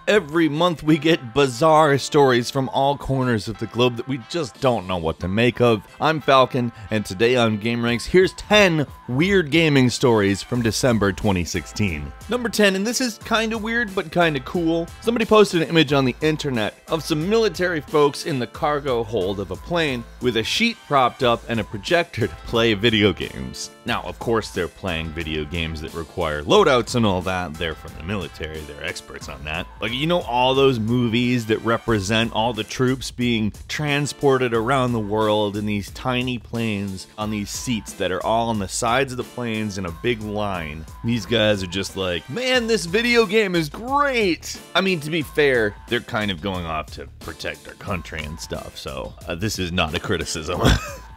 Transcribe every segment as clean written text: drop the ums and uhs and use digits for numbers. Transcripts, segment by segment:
Every month we get bizarre stories from all corners of the globe that we just don't know what to make of. I'm Falcon, and today on gameranx, here's 10 weird gaming stories from December 2016. Number 10, and this is kinda weird but kinda cool. Somebody posted an image on the internet of some military folks in the cargo hold of a plane with a sheet propped up and a projector to play video games. Now, of course, they're playing video games that require loadouts and all that. They're from the military, they're experts on that. Like, you know, all those movies that represent all the troops being transported around the world in these tiny planes on these seats that are all on the sides of the planes in a big line. These guys are just like, man, this video game is great! I mean, to be fair, they're kind of going off to protect our country and stuff, so this is not a criticism.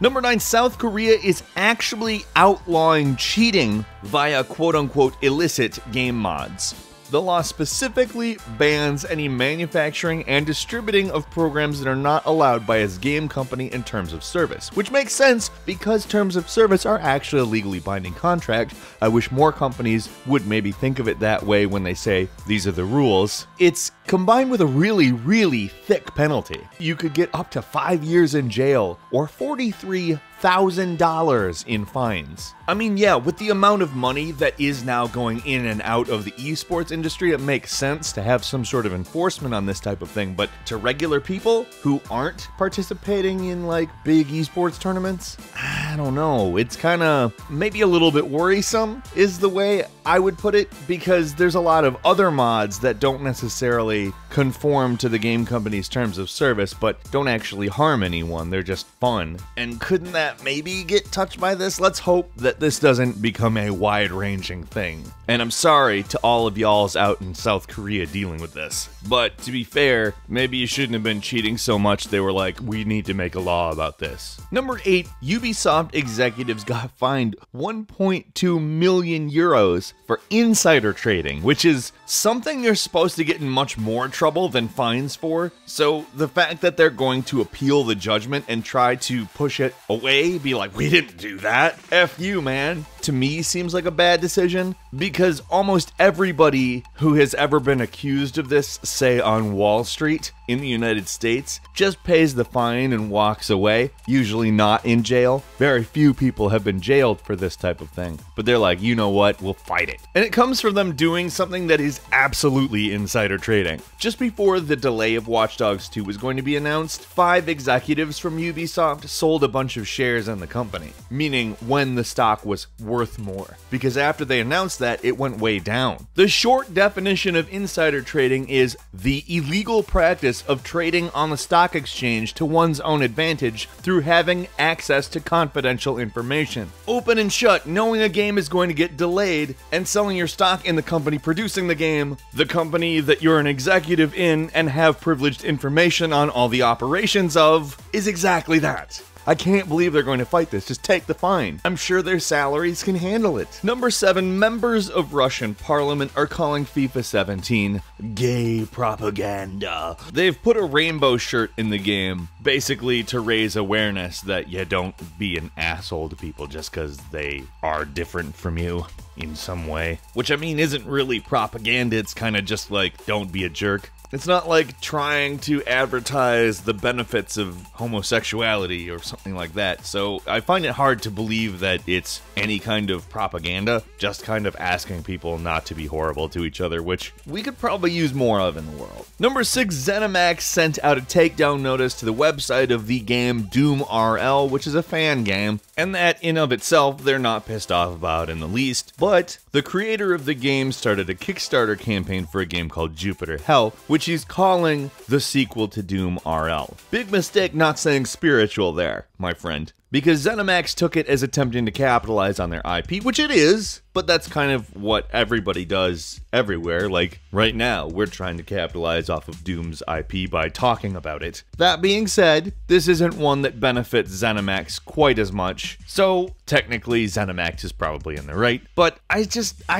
Number 9, South Korea is actually outlawing cheating via quote-unquote illicit game mods. The law specifically bans any manufacturing and distributing of programs that are not allowed by its game company in terms of service, which makes sense because terms of service are actually a legally binding contract. I wish more companies would maybe think of it that way when they say these are the rules. It's combined with a really thick penalty. You could get up to 5 years in jail or $43,000 in fines. I mean, yeah, with the amount of money that is now going in and out of the esports industry, it makes sense to have some sort of enforcement on this type of thing, but to regular people who aren't participating in like big esports tournaments, I don't know. It's kind of maybe a little bit worrisome is the way I would put it, because there's a lot of other mods that don't necessarily conform to the game company's terms of service, but don't actually harm anyone. They're just fun. And couldn't that maybe get touched by this? Let's hope that this doesn't become a wide-ranging thing. And I'm sorry to all of y'alls out in South Korea dealing with this, but to be fair, maybe you shouldn't have been cheating so much they were like, we need to make a law about this. Number 8, Ubisoft executives got fined 1.2 million euros for insider trading, which is something you're supposed to get in much more trouble than fines for. So the fact that they're going to appeal the judgment and try to push it away, be like, we didn't do that, F you, man, to me seems like a bad decision, because almost everybody who has ever been accused of this, say on Wall Street in the United States, just pays the fine and walks away, usually not in jail. Very few people have been jailed for this type of thing, but they're like, you know what, we'll fight it. And it comes from them doing something that is absolutely insider trading. Just before the delay of Watch Dogs 2 was going to be announced, 5 executives from Ubisoft sold a bunch of shares in the company, meaning when the stock was worth more, because after they announced that, it went way down. The short definition of insider trading is the illegal practice of trading on the stock exchange to one's own advantage through having access to confidential information. Open and shut, knowing a game is going to get delayed, and selling your stock in the company producing the game, the company that you're an executive in and have privileged information on all the operations of, is exactly that. I can't believe they're going to fight this. Just take the fine. I'm sure their salaries can handle it. Number 7, members of Russian parliament are calling FIFA 17 gay propaganda. They've put a rainbow shirt in the game, basically to raise awareness that you don't be an asshole to people just because they are different from you in some way. Which, I mean, isn't really propaganda. It's kind of just like, don't be a jerk. It's not like trying to advertise the benefits of homosexuality or something like that, so I find it hard to believe that it's any kind of propaganda, just kind of asking people not to be horrible to each other, which we could probably use more of in the world. Number 6, ZeniMax sent out a takedown notice to the website of the game Doom RL, which is a fan game, and that in of itself they're not pissed off about in the least, but the creator of the game started a Kickstarter campaign for a game called Jupiter Hell, which he's calling the sequel to Doom RL. Big mistake not saying spiritual there, my friend, because ZeniMax took it as attempting to capitalize on their IP, which it is, but that's kind of what everybody does everywhere. Like, right now, we're trying to capitalize off of Doom's IP by talking about it. That being said, this isn't one that benefits ZeniMax quite as much, so technically ZeniMax is probably in the right, but I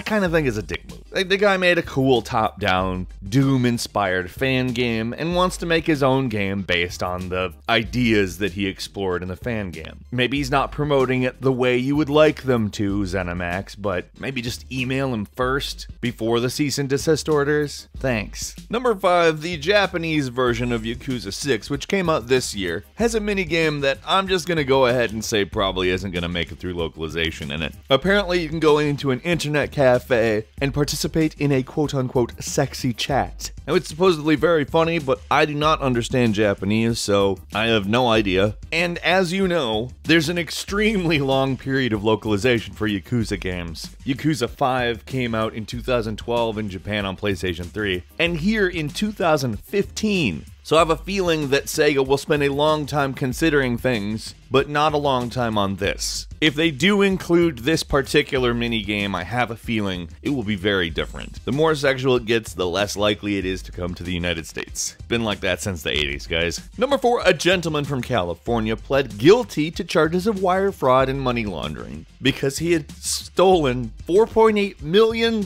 kind of think it's a dick move. Like, the guy made a cool top-down, Doom-inspired fan game and wants to make his own game based on the ideas that he explored in the fan game. Maybe he's not promoting it the way you would like them to, ZeniMax, but maybe just email him first before the cease and desist orders? Thanks. Number 5, the Japanese version of Yakuza 6, which came out this year, has a minigame that I'm just gonna go ahead and say probably isn't gonna make it through localization in it. Apparently you can go into an internet cafe and participate in a quote-unquote sexy chat. Now it's supposedly very funny, but I do not understand Japanese, so I have no idea. And as you know, there's an extremely long period of localization for Yakuza games. Yakuza 5 came out in 2012 in Japan on PlayStation 3, and here in 2015. So I have a feeling that Sega will spend a long time considering things, but not a long time on this. If they do include this particular minigame, I have a feeling it will be very different. The more sexual it gets, the less likely it is to come to the United States. Been like that since the 80s, guys. Number 4, a gentleman from California pled guilty to charges of wire fraud and money laundering because he had stolen $4.8 million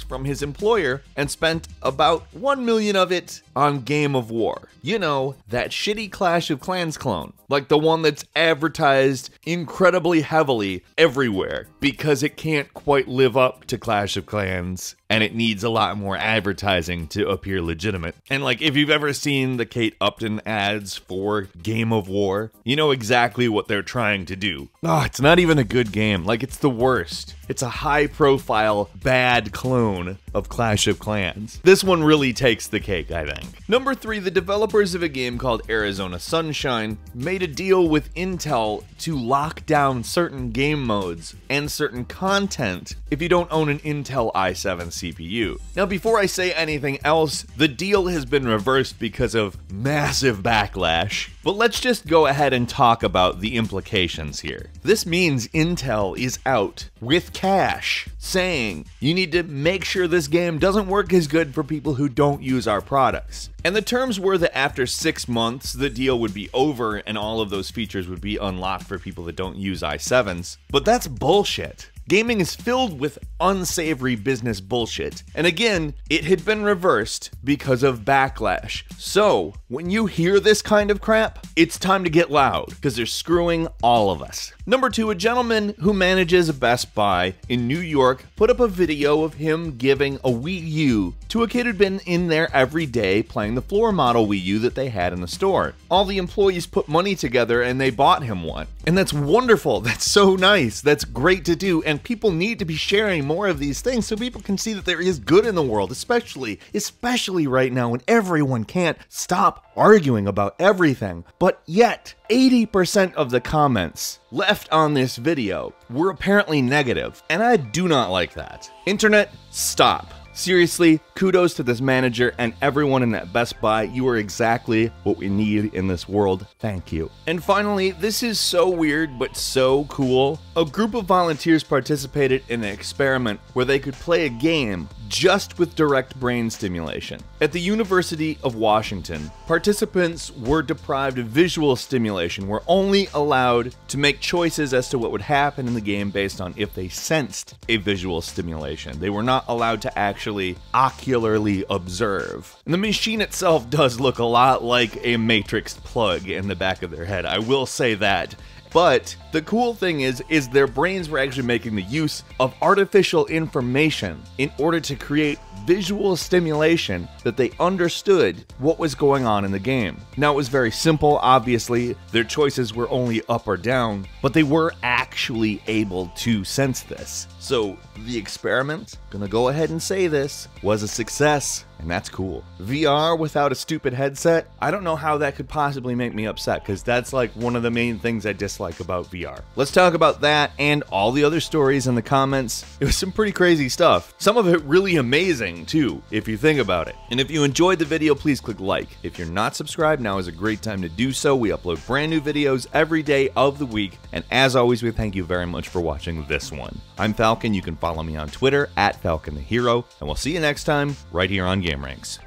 from his employer and spent about $1 million of it on Game of War. You know, that shitty Clash of Clans clone. Like the one that's advertised incredibly heavily everywhere because it can't quite live up to Clash of Clans and it needs a lot more advertising to appear legitimate. And like, if you've ever seen the Kate Upton ads for Game of War, you know exactly what they're trying to do. Oh, it's not even a good game. Like, it's the worst. It's a high-profile, bad clone of Clash of Clans. This one really takes the cake, I think. Number 3, the developers of a game called Arizona Sunshine made a deal with Intel to lock down certain game modes and certain content if you don't own an Intel i7 CPU. Now, before I say anything else, the deal has been reversed because of massive backlash. But let's just go ahead and talk about the implications here. This means Intel is out with cash saying you need to make sure this game doesn't work as good for people who don't use our products. And the terms were that after 6 months, the deal would be over and all of those features would be unlocked for people that don't use i7s. But that's bullshit. Gaming is filled with unsavory business bullshit. And again, it had been reversed because of backlash. So, when you hear this kind of crap, it's time to get loud, because they're screwing all of us. Number 2, a gentleman who manages a Best Buy in New York put up a video of him giving a Wii U to a kid who'd been in there every day playing the floor model Wii U that they had in the store. All the employees put money together and they bought him one. And that's wonderful. That's so nice. That's great to do. And people need to be sharing more of these things so people can see that there is good in the world, especially right now when everyone can't stop arguing about everything. But yet, 80% of the comments left on this video were apparently negative, and I do not like that. Internet, stop. Seriously, kudos to this manager and everyone in that Best Buy. You are exactly what we need in this world. Thank you. And finally, this is so weird but so cool. A group of volunteers participated in an experiment where they could play a game just with direct brain stimulation. At the University of Washington, participants were deprived of visual stimulation, were only allowed to make choices as to what would happen in the game based on if they sensed a visual stimulation. They were not allowed to actually ocularly observe. And the machine itself does look a lot like a Matrix plug in the back of their head, I will say that. But the cool thing is their brains were actually making the use of artificial information in order to create visual stimulation that they understood what was going on in the game. Now, it was very simple, obviously. Their choices were only up or down, but they were actually able to sense this. So the experiment, gonna go ahead and say this, was a success. And that's cool. VR without a stupid headset, I don't know how that could possibly make me upset, because that's like one of the main things I dislike about VR. Let's talk about that and all the other stories in the comments. It was some pretty crazy stuff. Some of it really amazing too, if you think about it. And if you enjoyed the video, please click like. If you're not subscribed, now is a great time to do so. We upload brand new videos every day of the week. And as always, we thank you very much for watching this one. I'm Falcon. You can follow me on Twitter @FalconTheHero. And we'll see you next time right here on gameranx.